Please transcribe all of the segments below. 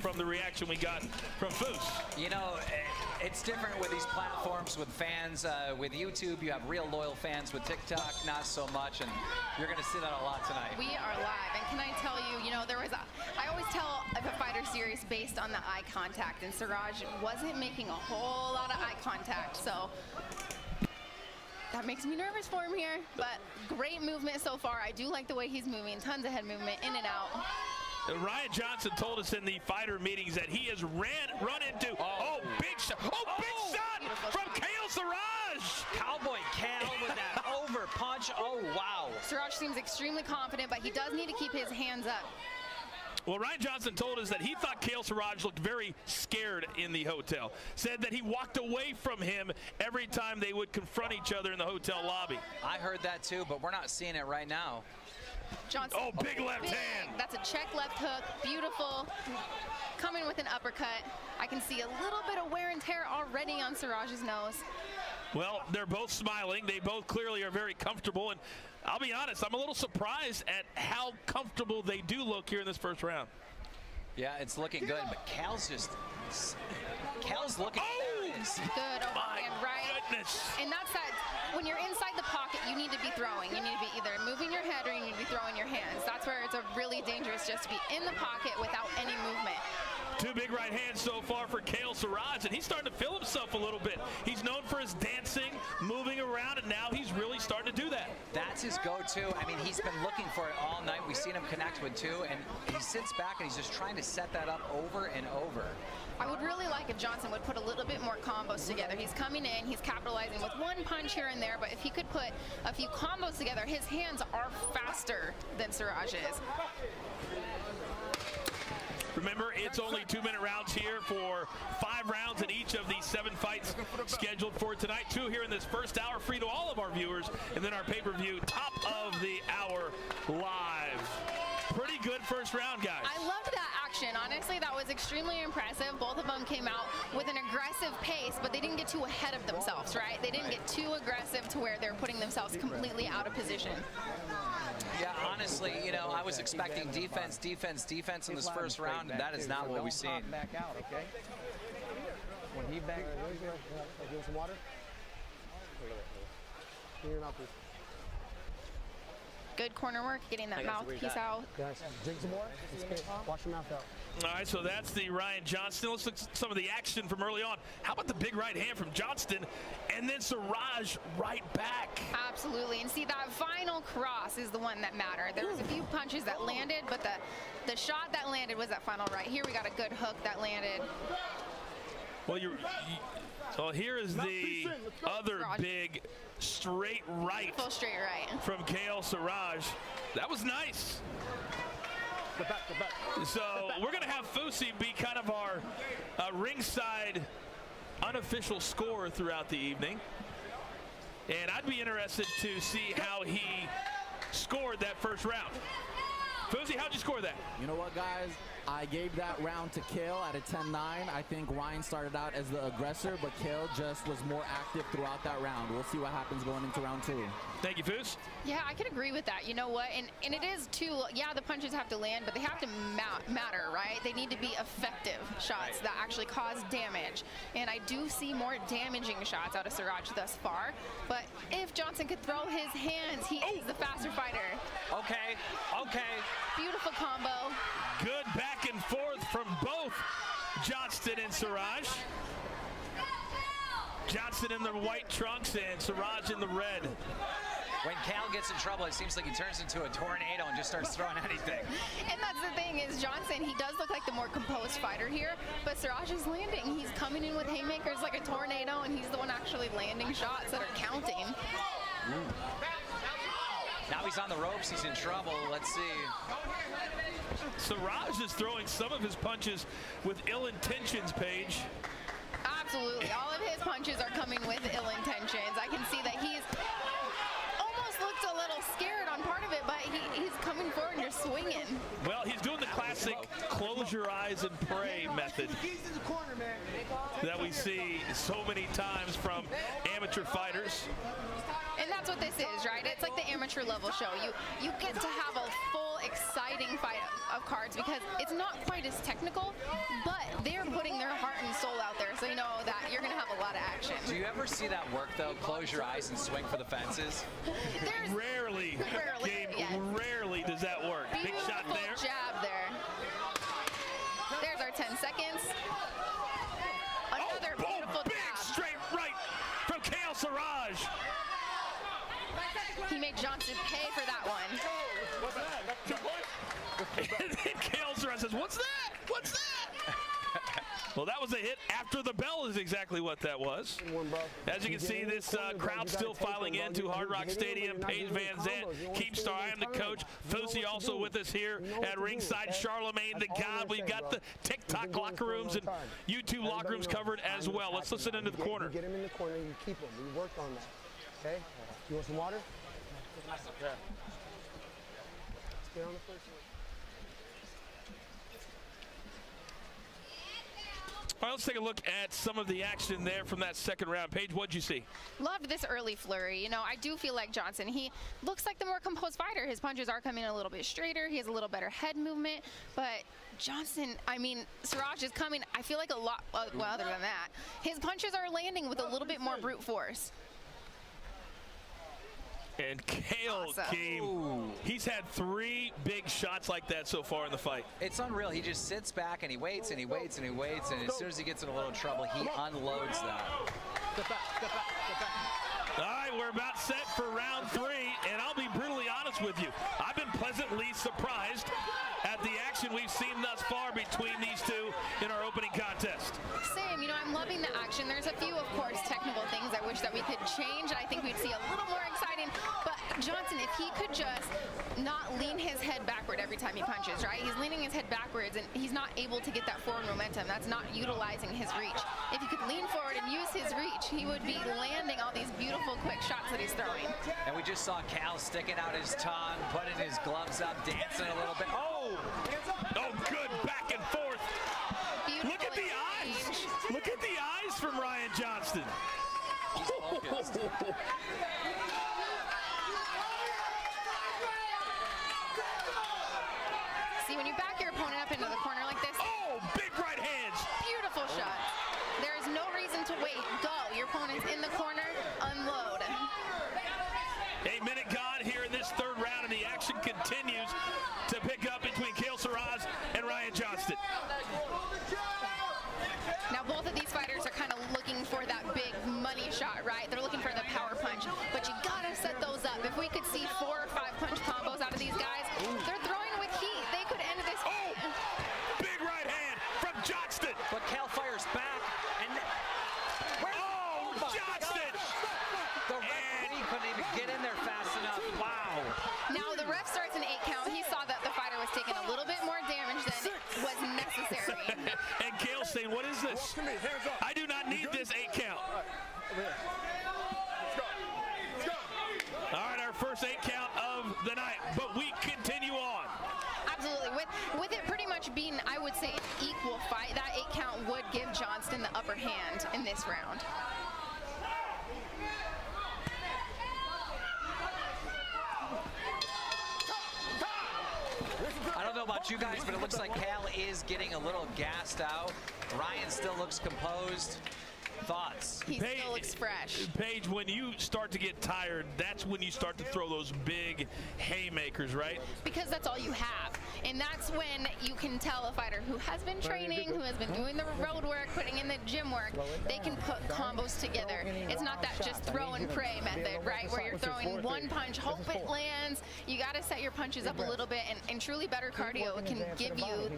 from the reaction we got from Foose. You know, it's different with these platforms, with fans. With YouTube, you have real loyal fans. With TikTok, not so much, and you're going to see that a lot tonight. We are live, and can I tell you, I always tell if a fighter's serious based on the eye contact, and Siraj wasn't making a whole lot of eye contact, so that makes me nervous for him here, but great movement so far. I do like the way he's moving, tons of head movement, in and out. Ryan Johnston told us in the fighter meetings that he has run into, big shot, big shot from Kale Siraj. Cowboy Kale with that over punch, wow. Siraj seems extremely confident, but he does need to keep his hands up. Well, Ryan Johnston told us that he thought Kale Siraj looked very scared in the hotel. Said that he walked away from him every time they would confront each other in the hotel lobby. I heard that too, but we're not seeing it right now. Johnston, big left hand. That's a check left hook, beautiful. Coming with an uppercut. I can see a little bit of wear and tear already on Siraj's nose. Well, they're both smiling. They both clearly are very comfortable. And I'll be honest, I'm a little surprised at how comfortable they do look here in this first round. Yeah, it's looking good, but Cal's looking furious. Good overhand right. Goodness. And that's that, when you're inside the pocket, you need to be throwing. You need to be either moving your head or you need to be throwing your hands. That's where it's really dangerous, just to be in the pocket without any movement. Two big right hands so far for Kale Siraj, and he's starting to feel himself a little bit. He's known for his dancing, moving around, and now he's really starting to do that. That's his go-to. I mean, he's been looking for it all night. We've seen him connect with two, and he sits back and he's just trying to set that up over and over. I would really like if Johnston would put a little bit more combos together. He's coming in, he's capitalizing with one punch here and there, but if he could put a few combos together, his hands are faster than Siraj's. Remember, it's only 2-minute rounds here for 5 rounds in each of these 7 fights scheduled for tonight. 2 here in this first hour, free to all of our viewers, and then our pay-per-view top of the hour live. Pretty good first round, guys. I loved that action. Honestly, that was extremely impressive. Both of them came out with an aggressive pace, but they didn't get too ahead of themselves, right? They didn't get too aggressive to where they're putting themselves completely out of position. Yeah, honestly, I was expecting defense in this first round, and that is not what we've seen. Back out, okay? When he back, you want some water? Clean your mouth, please. Good corner work, getting that mouthpiece out. Guys, drink some more. Wash your mouth out. All right, so that's the Ryan Johnston. Let's look at some of the action from early on. How about the big right hand from Johnston, and then Siraj right back? Absolutely, and see, that final cross is the one that mattered. There was a few punches that landed, but the shot that landed was that final right. Here we got a good hook that landed. Well, so here is the other big straight right. Full straight right. From Kale Siraj. That was nice. Go back. So we're going to have Foose be kind of our ringside unofficial scorer throughout the evening. And I'd be interested to see how he scored that first round. Foose, how'd you score that? You know what, guys? I gave that round to Kale at a 10-9. I think Ryan started out as the aggressor, but Kale just was more active throughout that round. We'll see what happens going into round 2. Thank you, Foose. Yeah, I could agree with that. You know what? And it is, too, yeah, the punches have to land, but they have to matter, right? They need to be effective shots that actually cause damage. And I do see more damaging shots out of Siraj thus far. But if Johnston could throw his hands, he is the faster fighter. Okay. Beautiful combo. Good back and forth from both Johnston and Siraj. Johnston in the white trunks and Siraj in the red. When Cal gets in trouble, it seems like he turns into a tornado and just starts throwing anything. And that's the thing is Johnston, he does look like the more composed fighter here, but Siraj is landing. He's coming in with haymakers like a tornado, and he's the one actually landing shots that are counting. Now he's on the ropes, he's in trouble. Let's see. Siraj is throwing some of his punches with ill intentions, Paige. Absolutely. All of his punches are coming with ill intentions. I can see that he's almost looked a little scared on part of it, but he's coming forward and just swinging. Well, he's doing the classic close your eyes and pray method that we see so many times from amateur fighters. And that's what this is, right? It's like the amateur level show. You get to have a full, exciting fight of cards because it's not quite as technical, but they're putting their heart and soul out there, so you know that you're going to have a lot of action. Do you ever see that work, though? Close your eyes and swing for the fences? Rarely, Gabe, yes. rarely does that work. Big shot Beautiful there. jab there. There's our 10 seconds. Another beautiful Big jab. straight right from Kale Siraj. He made Johnston pay for that one. And then Kale Siraj says, what's that? What's that? Well, that was a hit after the bell is exactly what that was. As you can see, this crowd still filing into Hard Rock Stadium. Paige Van Zandt, Keemstar, I am the coach. Fousey also with us here at ringside. Charlemagne the God. We've got the TikTok locker rooms and YouTube locker rooms covered as well. Let's listen into the corner. You get him in the corner, you keep him. We worked on that. Okay? You want some water? Yeah. Let's get on the first one. All right, let's take a look at some of the action there from that second round. Paige, what'd you see? Loved this early flurry. You know, I do feel like Johnston, he looks like the more composed fighter. His punches are coming a little bit straighter. He has a little better head movement. But Johnston, I mean, Siraj is coming, I feel like a lot, well, other than that, his punches are landing with a little bit more brute force. And Kale came. He's had 3 big shots like that so far in the fight. It's unreal. He just sits back and he waits and he waits and he waits, and as soon as he gets in a little trouble, he unloads that. Step back, step back, step back. All right, we're about set for round 3, and I'll be brutally honest with you. I've been pleasantly surprised at the action we've seen thus far between these two in our opening contest. Same, you know, I'm loving the action. There's a few, of course, technical things I wish that we could change, and I think we'd see a little more exciting. But Johnston, if he could just not lean his head backward every time he punches, right? He's leaning his head backwards, and he's not able to get that forward momentum. That's not utilizing his reach. If he could lean forward and use his reach, he would be landing all these beautiful, quick shots that he's throwing. And we just saw Cal sticking out his tongue, putting his gloves up, dancing a little bit. Oh, good back and forth. Beautiful Look at the eyes. exchange. Look at the eyes from Ryan Johnston. he's focused. See, when you back your opponent up into the corner like this, Oh, big right hands. beautiful shot. There is no reason to wait. Go. Your opponent's in the corner. Unload. A minute gone here in this third round, and the action continues to pick up between Kale Siraj and Ryan Johnston. Now, both of these fighters are kind of looking for that big money shot, right? They're looking for the power punch, but you gotta set those up. If we could see 4 or 5 punch combos out of these guys, they're throwing with heat. They could end this. Oh, big right hand from Johnston. But Cal fires back, and Oh, Johnston. the referee couldn't even get in there fast enough. Wow. Now, the ref starts an 8 count. He saw that the fighter was taking a little bit more damage than was necessary. And Kale saying, what is this? I do not need this 8 count. All right, our first 8 count of the night, but we continue on. Absolutely. With it pretty much being, I would say, an equal fight, that 8 count would give Johnston the upper hand in this round. I don't know about you guys, but it looks like Cal is getting a little gassed out. Ryan still looks composed. Thoughts? He still looks fresh. Paige, when you start to get tired, that's when you start to throw those big haymakers, right? Because that's all you have. And that's when you can tell a fighter who has been training, who has been doing the road work, putting in the gym work, they can put combos together. It's not that just throw and pray method, right? Where you're throwing one punch, hope it lands. You got to set your punches up a little bit, and truly better cardio can give you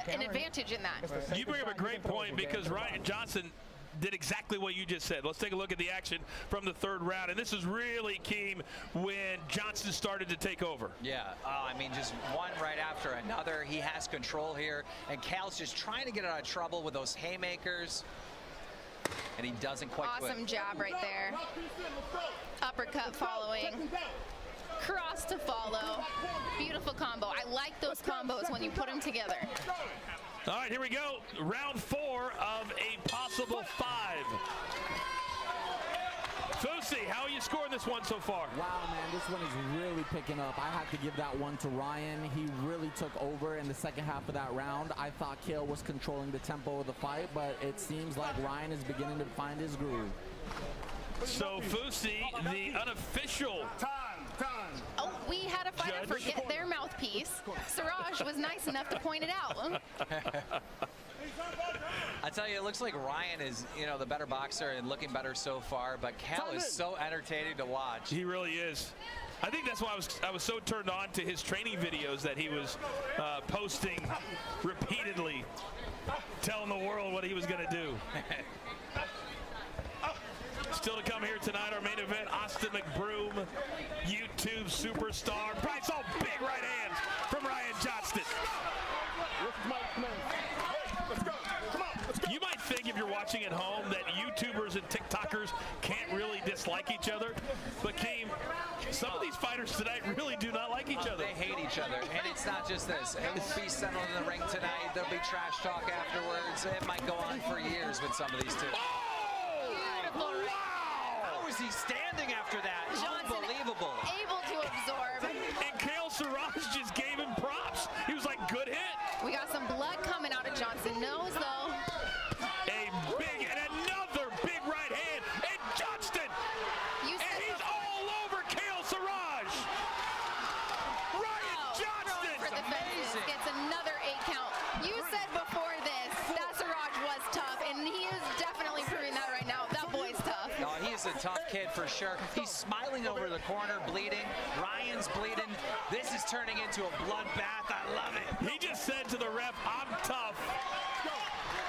an advantage in that. You bring up a great point because Ryan Johnston did exactly what you just said. Let's take a look at the action from the third round. And this is really key when Johnston started to take over. Yeah, I mean, just one right after another. He has control here. And Cal's just trying to get out of trouble with those haymakers. And he doesn't quite quit. Awesome jab right there. Uppercut following. cross to follow. Beautiful combo. I like those combos when you put them together. All right, here we go. Round 4 of a possible 5. Fusi, how are you scoring this one so far? Wow, man, this one is really picking up. I had to give that one to Ryan. He really took over in the second half of that round. I thought Kale was controlling the tempo of the fight, but it seems like Ryan is beginning to find his groove. So Fusi, the unofficial Oh, we had a fighter forget their mouthpiece. Siraj was nice enough to point it out. I tell you, it looks like Ryan is, the better boxer and looking better so far, but Cal is so entertaining to watch. He really is. I think that's why I was so turned on to his training videos that he was posting repeatedly, telling the world what he was going to do. Still to come here tonight, our main event, Austin McBroom, YouTube superstar. Bryce, all big right hands from Ryan Johnston. You might think if you're watching at home that YouTubers and TikTokers can't really dislike each other, but Keem, some of these fighters tonight really do not like each other. They hate each other, and it's not just this. It won't be settled in the ring tonight. There'll be trash talk afterwards. It might go on for years with some of these two. Wow! How is he standing after that? Johnston Unbelievable. able to absorb. And Kale Siraj just gave him props. He was like, good hit. We got some blood coming out of Johnston's nose, though. A big and another big right hand. And Johnston. You And said he's all over Kale Siraj. Ryan Johnston. for the fences, gets another 8 count. You said before this that Siraj was tough, and he is definitely proving that right now. That boy's tough. No, he is a tough kid for sure. He's smiling over the corner, bleeding. Ryan's bleeding. This is turning into a bloodbath. I love it. He just said to the ref, I'm tough.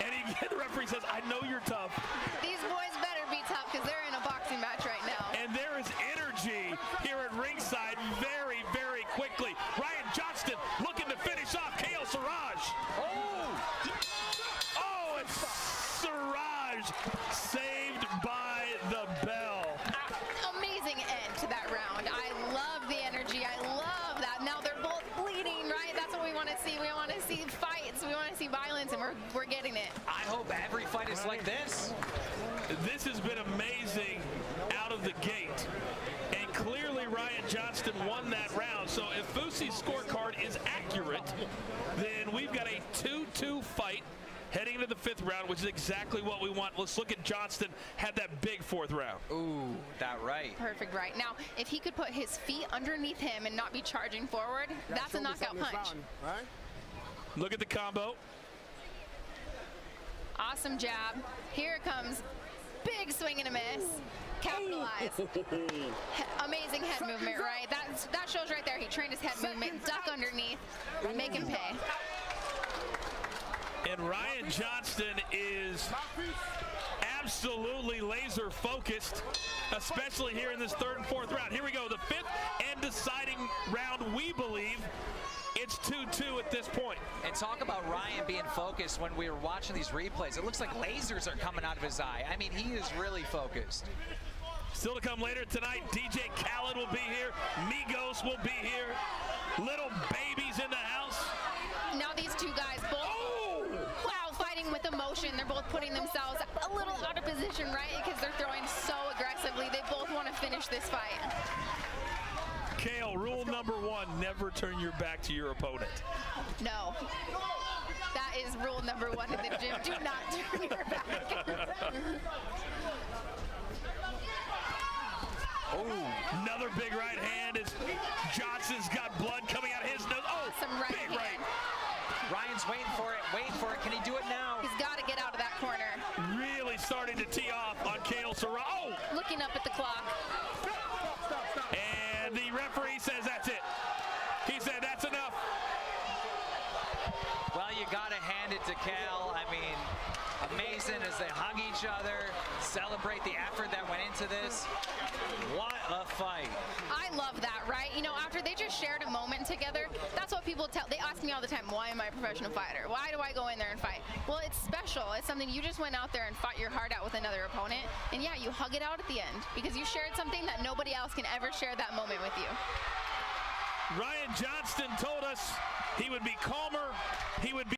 And the referee says, I know you're tough. These boys better be tough because they're in a boxing match right now. And there is energy here at ringside very, very quickly. Ryan Johnston looking to finish off Kale Siraj. Oh, and Siraj saved by the bell. Amazing end to that round. I love the energy. I love that. Now they're both bleeding, right? That's what we want to see. We want to see fights. We want to see violence, and we're getting it. I hope every fight is like this. This has been amazing out of the gate. And clearly Ryan Johnston won that round. So if Fusi's scorecard is accurate, then we've got a 2-2 fight heading into the 5th round, which is exactly what we want. Let's look at Johnston. Had that big 4th round. Ooh, that right. Perfect right. Now, if he could put his feet underneath him and not be charging forward, that's a knockout punch. Right? Look at the combo. Awesome jab. Here it comes. Big swing and a miss. Capitalize. Amazing head movement, right? That shows right there. He trained his head movement. Duck underneath. Make him pay. And Ryan Johnston is absolutely laser focused, especially here in this 3rd and 4th round. Here we go, the 5th and deciding round, we believe. It's 2-2 at this point. And talk about Ryan being focused. When we were watching these replays, it looks like lasers are coming out of his eye. I mean, he is really focused. Still to come later tonight, DJ Khaled will be here. Migos will be here. Little babies in the house. Now these two guys both, wow, fighting with emotion. They're both putting themselves a little out of position, right? Because they're throwing so aggressively. They both want to finish this fight. Kale, rule number 1, never turn your back to your opponent. No. That is rule number 1 in the gym. Do not turn your back. Another big right hand as Johnston's got blood coming out of his nose. Oh, Awesome right big right. hand. Ryan's waiting for it. Can he do it now? He's got to get out of that corner. Really starting to tee off on Kale Siraj. Oh! Looking up at the clock. And the referee says that's it. He said that's enough. Well, you got to hand it to Cal. I mean, amazing as they hug each other, celebrate the effort that went into this. What a fight. I love that, right? You know, after they just shared a moment together. That's what people tell. They ask me all the time, why am I a professional fighter? Why do I go in there and fight? Well, it's special. It's something you just went out there and fought your heart out with another opponent. And yeah, you hug it out at the end because you shared something that nobody else can ever share that moment with you. Ryan Johnston told us he would be calmer, he would be